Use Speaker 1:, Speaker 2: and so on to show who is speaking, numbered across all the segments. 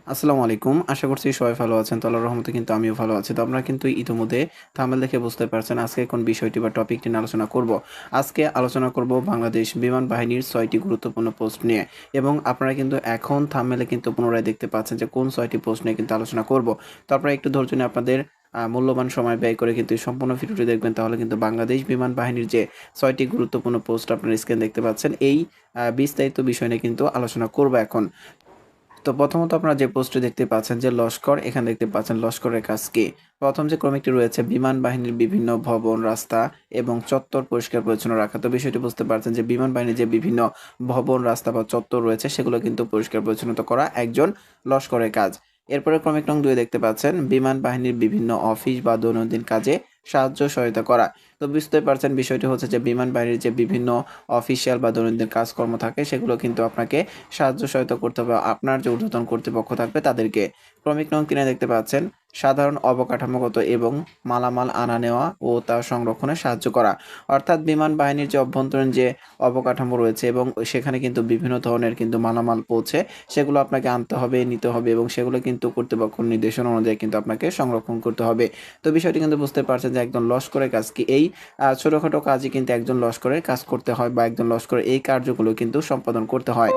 Speaker 1: আসসালামু আলাইকুম। আশা করছি সবাই ভালো আছেন। তো আল্লাহর রহমতে কিন্তু আমিও ভালো আছি। তো আপনারা কিন্তু ইতিমধ্যে থাম্বনেল দেখে বুঝতে পারছেন আজকে কোন বিষয়টি বা টপিকটি নিয়ে আলোচনা করব। আজকে আলোচনা করব বাংলাদেশ বিমান বাহিনীর ৬ টি গুরুত্বপূর্ণ পোস্ট নিয়ে এবং আপনারা কিন্তু এখন থাম্বনেলে কিন্তু পুনরায় দেখতে পাচ্ছেন যে কোন ৬ টি পোস্ট নিয়ে কিন্তু আলোচনা করব। তো আপনারা একটু ধৈর্য নিয়ে আপনাদের মূল্যবান সময় ব্যয় করে কিন্তু এই সম্পূর্ণ ভিডিওটি দেখবেন, তাহলে কিন্তু বাংলাদেশ বিমান বাহিনীর যে ৬ টি গুরুত্বপূর্ণ পোস্ট আপনারা স্ক্রিনে দেখতে পাচ্ছেন, এই বিস্তারিত বিষয় নিয়ে কিন্তু আলোচনা করব এখন। তো প্রথমত আপনারা যে পোস্টটি দেখতে পাচ্ছেন যে লস্কর, এখানে দেখতে পাচ্ছেন লস্করের কাজ কি। প্রথম যে ক্রমিকটি রয়েছে বিমান বাহিনীর বিভিন্ন ভবন, রাস্তা এবং চত্বর পরিষ্কার পরিচ্ছন্ন রাখা। তো বিষয়টি বুঝতে পারছেন যে বিমান বাহিনীর যে বিভিন্ন ভবন, রাস্তা বা চত্বর রয়েছে সেগুলো কিন্তু পরিষ্কার পরিচ্ছন্নতা করা একজন লস্করের কাজ। এরপরে ক্রমিক নং 2 দেখতে পাচ্ছেন বিমান বাহিনীর বিভিন্ন অফিস বা দৈনন্দিন কাজে সাহায্য সহায়তা করা। তো বুঝতে পারছেন বিষয়টি হচ্ছে যে বিমান বাহিনীর যে বিভিন্ন অফিসিয়াল বা দৈনন্দিন কাজকর্ম থাকে সেগুলো কিন্তু আপনাকে সাহায্য সহায়তা করতে হবে আপনার যে ঊর্ধ্বতন কর্তৃপক্ষ থাকবে তাদেরকে। ক্রমিক নং 3 দেখতে পাচ্ছেন সাধারণ অবকাঠামোগত এবং মালামাল আনা নেওয়া ও তা সংরক্ষণে সাহায্য করা। অর্থাৎ বিমান বাহিনীর যে অভ্যন্তরীণ যে অবকাঠামো রয়েছে এবং সেখানে কিন্তু বিভিন্ন ধরনের কিন্তু মালামাল পৌঁছে, সেগুলো আপনাকে আনতে হবে, নিতে হবে এবং সেগুলো কিন্তু কর্তৃপক্ষের নির্দেশনা অনুযায়ী কিন্তু আপনাকে সংরক্ষণ করতে হবে। তো বিষয়টি কিন্তু বুঝতে পারছেন যে একজন লস্করের কাজ কি এই ছোটখাটো কাজই কিন্তু একজন লস্করের কাজ করতে হয় বা একজন লস্করের এই কার্যগুলো কিন্তু সম্পাদন করতে হয়।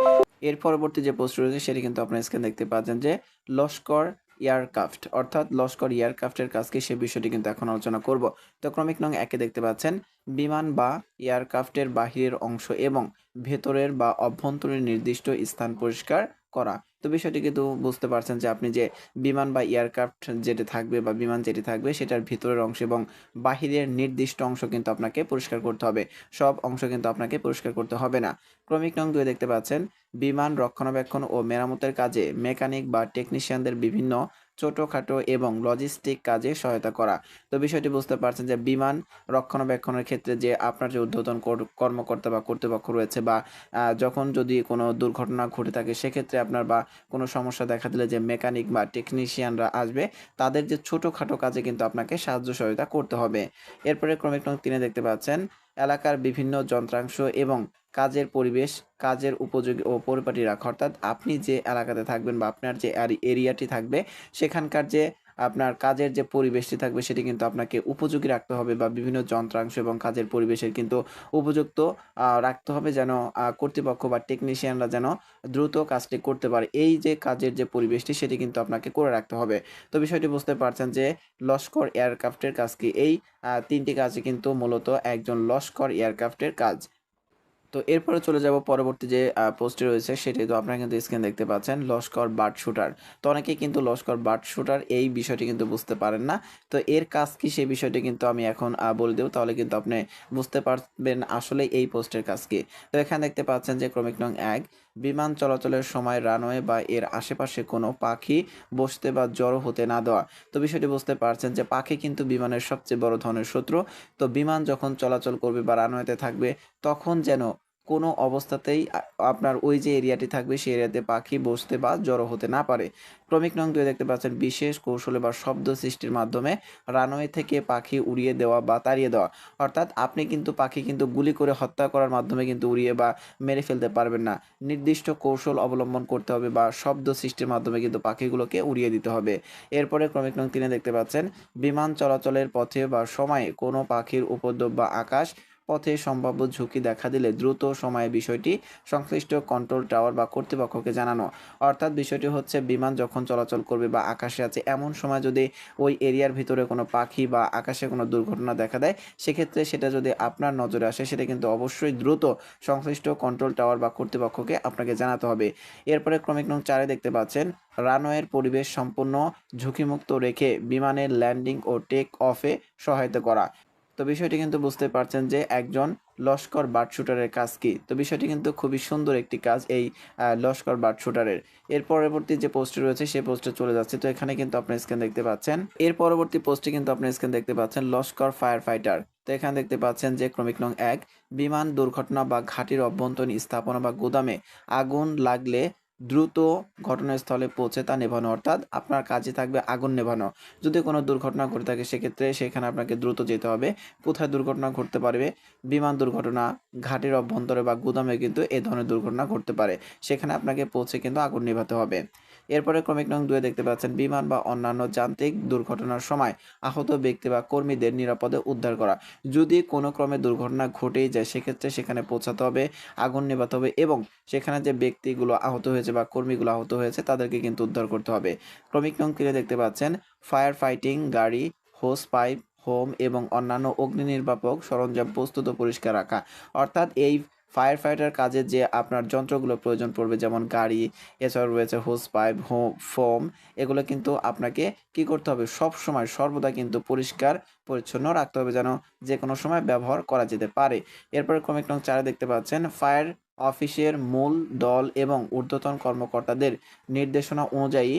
Speaker 1: এর পরবর্তী যে পোস্ট রয়েছে সেটি কিন্তু আপনার স্ক্রিনে দেখতে পাচ্ছেন যে লস্কর এয়ারক্রাফট, অর্থাৎ লস্কর এয়ারক্রাফটের কাজ কি সে বিষয়টি কিন্তু এখন আলোচনা করব। তো ক্রমিক নং 1 দেখতে পাচ্ছেন বিমান বা এয়ারক্রাফটের বাহিরের অংশ এবং ভেতরের বা অভ্যন্তরীণ নির্দিষ্ট স্থান পরিষ্কার করা। তো বিষয়টি কিন্তু বুঝতে পারছেন যে আপনি যে বিমান বা এয়ারক্রাফট যেটি থাকবে বা বিমান যেটি থাকবে সেটার ভিতরের অংশ এবং বাহিরের নির্দিষ্ট অংশ কিন্তু আপনাকে পরিষ্কার করতে হবে। সব অংশ কিন্তু আপনাকে পরিষ্কার করতে হবে না। ক্রমিক নং 2 দেখতে পাচ্ছেন বিমান রক্ষণাবেক্ষণ ও মেরামতের কাজে মেকানিক বা টেকনিশিয়ানদের বিভিন্ন ছোটখাটো এবং লজিস্টিক কাজে সহায়তা করা। তো বিষয়টি বুঝতে পারছেন যে বিমান রক্ষণাবেক্ষণের ক্ষেত্রে যে আপনার যে ঊর্ধ্বতন কর্মকর্তা বা কর্তৃপক্ষ রয়েছে বা যখন যদি কোনো দুর্ঘটনা ঘটে থাকে সেক্ষেত্রে আপনার বা কোনো সমস্যা দেখা দিলে যে মেকানিক বা টেকনিশিয়ানরা আসবে, তাদের যে ছোটখাটো কাজে কিন্তু আপনাকে সাহায্য সহায়তা করতে হবে। এরপরে ক্রমিক নং 3 দেখতে পাচ্ছেন এলাকার বিভিন্ন যন্ত্রাংশ এবং কাজের পরিবেশ, কাজের উপযোগী ও পরিপাটি রাখা। অর্থাৎ আপনি যে এলাকাতে থাকবেন বা আপনার যে এরিয়াটি থাকবে সেখানকার যে আপনার কাজের যে পরিবেশটি থাকবে সেটি কিন্তু আপনাকে উপযোগী রাখতে হবে বা বিভিন্ন যন্ত্রাংশ এবং কাজের পরিবেশের কিন্তু উপযুক্ত রাখতে হবে, যেন কর্তৃপক্ষ বা টেকনিশিয়ানরা যেন দ্রুত কাজটি করতে পারে। এই যে কাজের যে পরিবেশটি সেটি কিন্তু আপনাকে করে রাখতে হবে। তো বিষয়টি বুঝতে পারছেন যে লস্কর এয়ারক্রাফটের কাজ কি? এই ৩ টি কাজই কিন্তু মূলত একজন লস্কর এয়ারক্রাফটের কাজ। তো এরপরে চলে যাব পরবর্তী যে পোস্টটি রয়েছে সেটি, তো আপনারা কিন্তু স্ক্রিনে দেখতে পাচ্ছেন লস্কর বার্ড শুটার। তো অনেকেই কিন্তু লস্কর বার্ড শুটার এই বিষয়টি কিন্তু বুঝতে পারেন না। তো এর কাজ কি সেই বিষয়টি কিন্তু আমি এখন বলে দেব, তাহলে কিন্তু আপনি বুঝতে পারবেন আসলে এই পোস্টের কাজ কি। তো এখানে দেখতে পাচ্ছেন যে ক্রমিক নং 1 বিমান চলাচলের সময় রানওয়ে বা এর আশেপাশে কোনো পাখি বসতে বা জড়ো হতে না দেওয়া। তো বিষয়টি বুঝতে পারছেন যে পাখি কিন্তু বিমানের সবচেয়ে বড় ধরনের শত্রু। তো বিমান যখন চলাচল করবে বা রানওয়েতে থাকবে তখন যেন কোনো অবস্থাতেই আপনার ওই যে এরিয়াটি থাকবে সেই এরিয়াতে পাখি বসতে বা জড়ো হতে না পারে। ক্রমিক নং 2 দেখতে পাচ্ছেন বিশেষ কৌশলে বা শব্দ সৃষ্টির মাধ্যমে রানওয়ে থেকে পাখি উড়িয়ে দেওয়া বা তাড়িয়ে দেওয়া। অর্থাৎ আপনি কিন্তু পাখি কিন্তু গুলি করে হত্যা করার মাধ্যমে কিন্তু উড়িয়ে বা মেরে ফেলতে পারবেন না। নির্দিষ্ট কৌশল অবলম্বন করতে হবে বা শব্দ সৃষ্টির মাধ্যমে কিন্তু পাখিগুলোকে উড়িয়ে দিতে হবে। এরপরে ক্রমিক নং 3 দেখতে পাচ্ছেন বিমান চলাচলের পথে বা সময়ে কোনো পাখির উপদ্রব বা আকাশ পথে সম্ভাব্য ঝুঁকি দেখা দিলে দ্রুত সময়ে বিষয়টি সংশ্লিষ্ট কন্ট্রোল টাওয়ার বা কর্তৃপক্ষকে জানানো। অর্থাৎ বিষয়টি হচ্ছে বিমান যখন চলাচল করবে বা আকাশে আছে এমন সময় যদি ওই এরিয়ার ভিতরে কোনো পাখি বা আকাশে কোনো দুর্ঘটনা দেখা দেয়, সেক্ষেত্রে সেটা যদি আপনার নজরে আসে সেটা কিন্তু অবশ্যই দ্রুত সংশ্লিষ্ট কন্ট্রোল টাওয়ার বা কর্তৃপক্ষকে আপনাকে জানাতে হবে। এরপরে ক্রমিক নং 4 দেখতে পাচ্ছেন রানওয়ের পরিবেশ সম্পূর্ণ ঝুঁকিমুক্ত রেখে বিমানের ল্যান্ডিং ও টেক অফে সহায়তা করা। তো বিষয়টি কিন্তু বুঝতে পারছেন যে একজন লস্কর বার্ড শুটারের কাজ কি। তো বিষয়টি কিন্তু খুবই সুন্দর একটি কাজ এই লস্কর বার্ড শুটারের। এর পরবর্তী যে পোস্টটি রয়েছে সেই পোস্টে চলে যাচ্ছে। তো এখানে কিন্তু আপনার স্ক্রিন দেখতে পাচ্ছেন, এর পরবর্তী পোস্টে কিন্তু আপনার স্ক্রিন দেখতে পাচ্ছেন লস্কর ফায়ার ফাইটার। তো এখানে দেখতে পাচ্ছেন যে ক্রমিক নং 1 বিমান দুর্ঘটনা বা ঘাঁটির অভ্যন্তরীণ স্থাপনা বা গুদামে আগুন লাগলে দ্রুত ঘটনাস্থলে পৌঁছে তা নেভানো। অর্থাৎ আপনার কাজে থাকবে আগুন নেভানো। যদি কোনো দুর্ঘটনা ঘটে থাকে সেক্ষেত্রে সেখানে আপনাকে দ্রুত যেতে হবে। কোথায় দুর্ঘটনা ঘটতে পারবে? বিমান দুর্ঘটনা, ঘাটের অভ্যন্তরে বা গুদামে কিন্তু এ ধরনের দুর্ঘটনা ঘটতে পারে। সেখানে আপনাকে পৌঁছে কিন্তু আগুন নেভাতে হবে। এরপরে ক্রমিক নং 2 দেখতে পাচ্ছেন বিমান বা অন্যান্য যান্ত্রিক দুর্ঘটনার সময় আহত ব্যক্তি বা কর্মীদের নিরাপদে উদ্ধার করা। যদি কোনো ক্রমে দুর্ঘটনা ঘটেই যায় সেক্ষেত্রে সেখানে পৌঁছাতে হবে, আগুন নেভাতে হবে এবং সেখানে যে ব্যক্তিগুলো আহত হয়েছে বা কর্মীগুলো আহত হয়েছে তাদেরকে কিন্তু উদ্ধার করতে হবে। ক্রমিক নং 3 দেখতে পাচ্ছেন ফায়ার ফাইটিং গাড়ি, হোস পাইপ, হোম এবং অন্যান্য অগ্নি নির্বাপক সরঞ্জাম প্রস্তুত ও পরিষ্কার রাখা। অর্থাৎ এই ফায়ার ফাইটার কাজে যে আপনার যন্ত্রগুলো প্রয়োজন পড়বে যেমন গাড়ি, এছাড়াও রয়েছে হোস পাইপ, ফোম, এগুলো কিন্তু আপনাকে কি করতে হবে সব সময় সর্বদা কিন্তু পরিষ্কার পরিচ্ছন্ন রাখতে হবে যেন যে কোনো সময় ব্যবহার করা যেতে পারে। এরপরে ক্রমিক নং 4 দেখতে পাচ্ছেন ফায়ার অফিসের মূল দল এবং ঊর্ধ্বতন কর্মকর্তাদের নির্দেশনা অনুযায়ী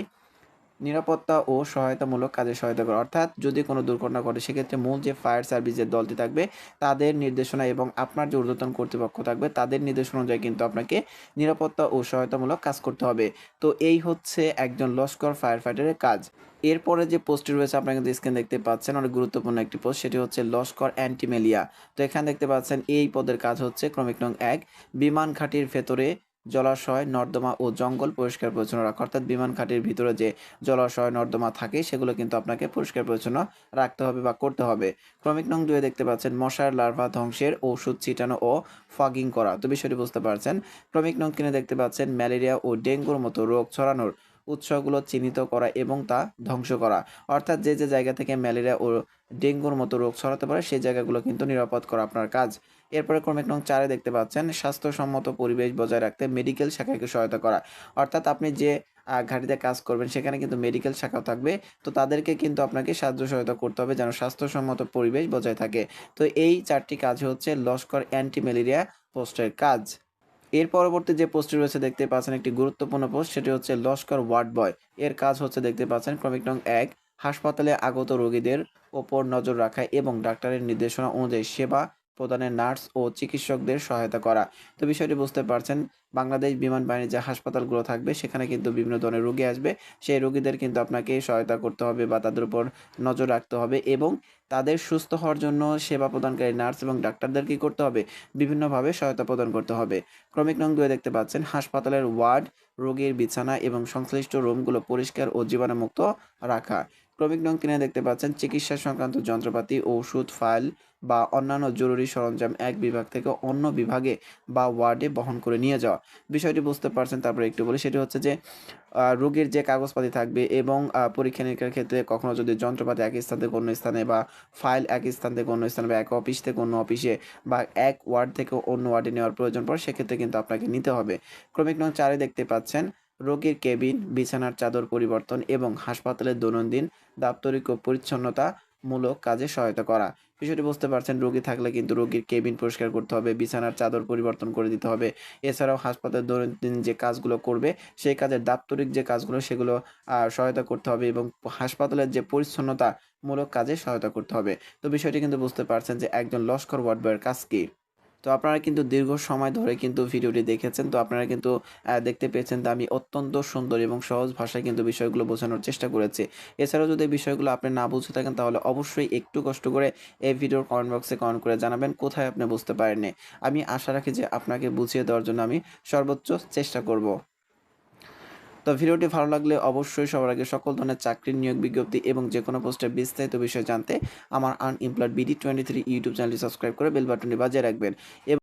Speaker 1: নিরাপত্তা ও সহায়তামূলক কাজে সহায়তা করা। অর্থাৎ যদি কোনো দুর্ঘটনা ঘটে সেক্ষেত্রে মূল যে ফায়ার সার্ভিসের দলটি থাকবে তাদের নির্দেশনা এবং আপনার যে ঊর্ধ্বতন কর্তৃপক্ষ থাকবে তাদের নির্দেশনা অনুযায়ী কিন্তু আপনাকে নিরাপত্তা ও সহায়তামূলক কাজ করতে হবে। তো এই হচ্ছে একজন লস্কর ফায়ার ফাইটারের কাজ। এরপরে যে পোস্টটি রয়েছে আপনারা কিন্তু স্ক্রিন দেখতে পাচ্ছেন, অনেক গুরুত্বপূর্ণ একটি পোস্ট, সেটি হচ্ছে লস্কর অ্যান্টিমেলিয়া। তো এখানে দেখতে পাচ্ছেন এই পদের কাজ হচ্ছে ক্রমিক নং 1 বিমান ঘাঁটির ভেতরে জলাশয়, নর্দমা ও জঙ্গল পরিষ্কার পরিচ্ছন্ন রাখা। অর্থাৎ বিমান ঘাঁটির ভিতরে যে জলাশয়, নর্দমা থাকে সেগুলো কিন্তু আপনাকে পরিষ্কার পরিচ্ছন্ন রাখতে হবে বা করতে হবে। ক্রমিক নং 2 দেখতে পাচ্ছেন মশার লার্ভা ধ্বংসের ঔষধ ছিটানো ও ফগিং করা। তো বিষয়টি বুঝতে পারছেন। ক্রমিক নং 3 দেখতে পাচ্ছেন ম্যালেরিয়া ও ডেঙ্গুর মতো রোগ ছড়ানোর উৎসগুলো চিহ্নিত করা এবং তা ধ্বংস করা। অর্থাৎ যে জায়গা থেকে ম্যালেরিয়া ও ডেঙ্গুর মতো রোগ ছড়াতে পারে সেই জায়গাগুলো কিন্তু নিরাপদ করা আপনার কাজ। এরপরে ক্রমিক নং 4 দেখতে পাচ্ছেন স্বাস্থ্যসম্মত পরিবেশ বজায় রাখতে মেডিকেল শাখাকে সহায়তা করা। অর্থাৎ আপনি যে ঘাঁটিতে কাজ করবেন সেখানে কিন্তু মেডিকেল শাখাও থাকবে। তো তাদেরকে কিন্তু আপনাকে সাহায্য সহায়তা করতে হবে যেন স্বাস্থ্যসম্মত পরিবেশ বজায় থাকে। তো এই 4টি কাজ হচ্ছে লস্কর অ্যান্টি ম্যালেরিয়া পোস্টের কাজ। এর পরবর্তী যে পোস্টটি রয়েছে দেখতে পাচ্ছেন একটি গুরুত্বপূর্ণ পোস্ট, সেটি হচ্ছে লস্কর ওয়ার্ড বয়। এর কাজ হচ্ছে দেখতে পাচ্ছেন ক্রমিক নং 1 হাসপাতালে আগত রোগীদের ওপর নজর রাখা এবং ডাক্তারের নির্দেশনা অনুযায়ী সেবা প্রদানে নার্স ও চিকিৎসকদের সহায়তা করা। তো বিষয়টি বুঝতে পারছেন, বাংলাদেশ বিমান বাহিনীর যে হাসপাতালগুলো থাকবে সেখানে কিন্তু বিভিন্ন ধরনের রোগী আসবে, সেই রোগীদের কিন্তু আপনাকে সহায়তা করতে হবে বা তাদের উপর নজর রাখতে হবে এবং তাদের সুস্থ হওয়ার জন্য সেবা প্রদানকারী নার্স এবং ডাক্তারদের কী করতে হবে বিভিন্নভাবে সহায়তা প্রদান করতে হবে। ক্রমিক নং 2 দেখতে পাচ্ছেন হাসপাতালের ওয়ার্ড, রোগীর বিছানা এবং সংশ্লিষ্ট রুমগুলো পরিষ্কার ও জীবাণুমুক্ত রাখা। ক্রমিক নং 3 দেখতে পাচ্ছেন চিকিৎসা সংক্রান্ত যন্ত্রপাতি, ঔষধ, ফাইল বা অন্যান্য জরুরি সরঞ্জাম এক বিভাগ থেকে অন্য বিভাগে বা ওয়ার্ডে বহন করে নিয়ে যাওয়া। বিষয়টি বুঝতে পারছেন, তারপরে একটু বলি, সেটি হচ্ছে যে রোগীর যে কাগজপাতি থাকবে এবং পরীক্ষা নিরীক্ষার ক্ষেত্রে কখনো যদি যন্ত্রপাতি এক স্থান থেকে অন্য স্থানে বা ফাইল এক স্থান থেকে অন্য স্থানে বা এক অফিস থেকে অন্য অফিসে বা এক ওয়ার্ড থেকে অন্য ওয়ার্ডে নেওয়ার প্রয়োজন পড়ে সেক্ষেত্রে কিন্তু আপনাকে নিতে হবে। ক্রমিক নং 4 দেখতে পাচ্ছেন রোগীর কেবিন, বিছানার চাদর পরিবর্তন এবং হাসপাতালের দৈনন্দিন দাপ্তরিক ও পরিচ্ছন্নতামূলক কাজে সহায়তা করা। বিষয়টি বুঝতে পারছেন, রোগী থাকলে কিন্তু রোগীর কেবিন পরিষ্কার করতে হবে, বিছানার চাদর পরিবর্তন করে দিতে হবে। এছাড়াও হাসপাতালের দৈনন্দিন যে কাজগুলো করবে সেই কাজের দাপ্তরিক যে কাজগুলো সেগুলো সহায়তা করতে হবে এবং হাসপাতালের যে পরিচ্ছন্নতামূলক কাজে সহায়তা করতে হবে। তো বিষয়টি কিন্তু বুঝতে পারছেন যে একজন লস্কর ওয়ার্ড বয়ের কাজ কী। তো আপনারা কিন্তু দীর্ঘ সময় ধরে কিন্তু ভিডিওটি দেখেছেন। তো আপনারা কিন্তু দেখতে পেয়েছেন যে আমি অত্যন্ত সুন্দর এবং সহজ ভাষায় কিন্তু বিষয়গুলো বোঝানোর চেষ্টা করেছি। এছাড়াও যদি এই বিষয়গুলো আপনি না বুঝে থাকেন তাহলে অবশ্যই একটু কষ্ট করে এই ভিডিওর কমেন্ট বক্সে কমেন্ট করে জানাবেন কোথায় আপনি বুঝতে পারেননি। আমি আশা রাখি যে আপনাকে বুঝিয়ে দেওয়ার জন্য আমি সর্বোচ্চ চেষ্টা করব। তো ভিডিওটি ভালো লাগলে অবশ্যই সবার আগে সকল ধরনের চাকরির নিয়োগ বিজ্ঞপ্তি এবং যেকোনো পোস্টের বিস্তারিত বিষয় জানতে আমার আনএমপ্লয়েড BD23 ইউটিউব চ্যানেলটি সাবস্ক্রাইব করে বেল বাটনটি বাজিয়ে রাখবেন।